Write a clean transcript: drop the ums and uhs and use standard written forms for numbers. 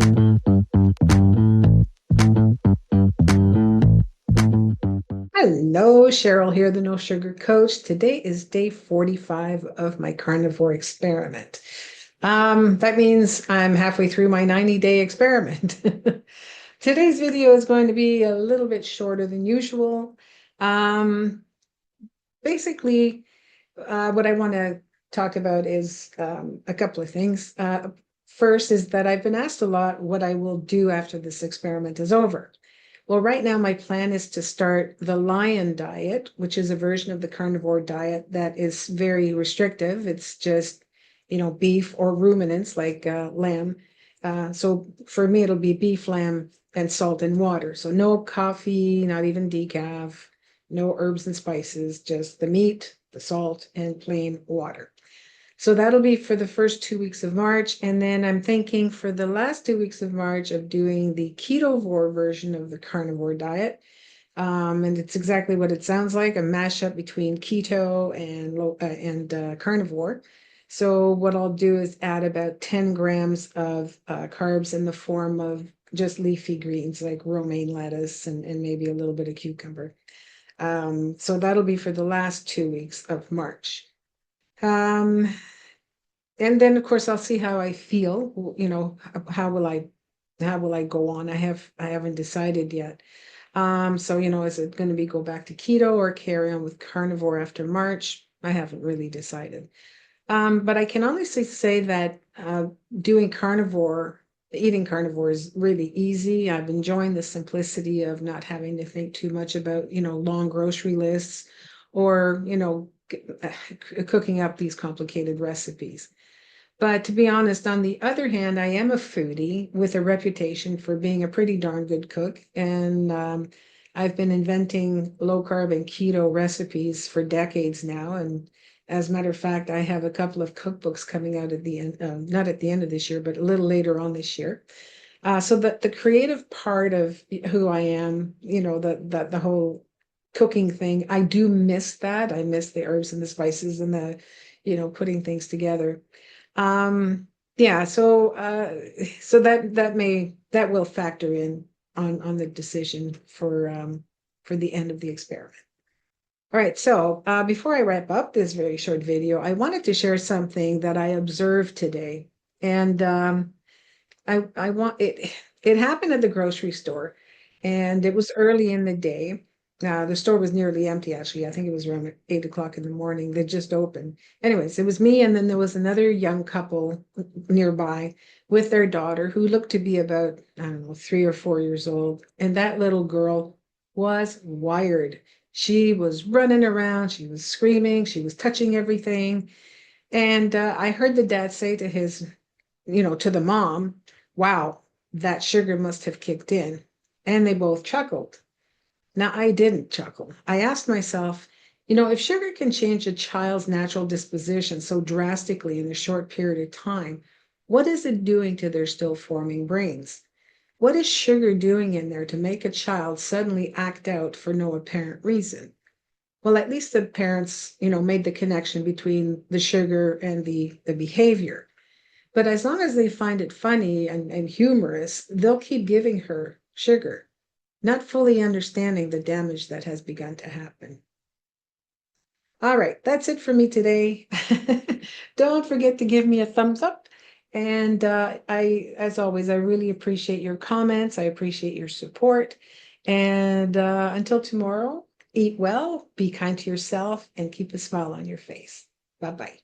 Hello, Cheryl here, the No Sugar Coach. Today is day 45 of my carnivore experiment. That means I'm halfway through my 90-day experiment. Today's video is going to be a little bit shorter than usual. Um, Basically, what I want to talk about is a couple of things. First is that I've been asked a lot what I will do after this experiment is over. Well, right now my plan is to start the Lion diet, which is a version of the carnivore diet that is very restrictive. It's just, beef or ruminants like lamb. So for me, it'll be beef, lamb, and salt and water. So no coffee, not even decaf, no herbs and spices, just the meat, the salt, and plain water. So that'll be for the first 2 weeks of March. And then I'm thinking for the last 2 weeks of March of doing the Ketovore version of the carnivore diet. And it's exactly what it sounds like, a mashup between keto and carnivore. So what I'll do is add about 10 grams of carbs in the form of just leafy greens like romaine lettuce and maybe a little bit of cucumber. So that'll be for the last 2 weeks of March. Um, and then of course I'll see how I feel. How will I go on? I haven't decided yet. So is it going to be go back to keto or carry on with carnivore after March? I haven't really decided. But I can honestly say that eating carnivore is really easy. I'm enjoying the simplicity of not having to think too much about, long grocery lists or, cooking up these complicated recipes. But to be honest, on the other hand, I am a foodie with a reputation for being a pretty darn good cook. And I've been inventing low carb and keto recipes for decades now. And as a matter of fact, I have a couple of cookbooks coming out at the end, not at the end of this year, but a little later on this year. So that the creative part of who I am, the whole cooking thing, I do miss that. I miss the herbs and the spices and the, putting things together. Yeah, so that will factor in on the decision for the end of the experiment. All right, so before I wrap up this very short video, I wanted to share something that I observed today, and I want it. It happened at the grocery store, and it was early in the day. The store was nearly empty, actually. I think it was around 8 o'clock in the morning. They just opened. Anyways, it was me, and then there was another young couple nearby with their daughter who looked to be about, I don't know, 3 or 4 years old. And that little girl was wired. She was running around, she was screaming, she was touching everything. And I heard the dad say to to the mom, wow, that sugar must have kicked in. And they both chuckled. Now, I didn't chuckle. I asked myself, if sugar can change a child's natural disposition so drastically in a short period of time, what is it doing to their still forming brains? What is sugar doing in there to make a child suddenly act out for no apparent reason? Well, at least the parents, made the connection between the sugar and the behavior. But as long as they find it funny and humorous, they'll keep giving her sugar, not fully understanding the damage that has begun to happen. All right, that's it for me today. Don't forget to give me a thumbs up. And as always, I really appreciate your comments. I appreciate your support. And until tomorrow, eat well, be kind to yourself, and keep a smile on your face. Bye-bye.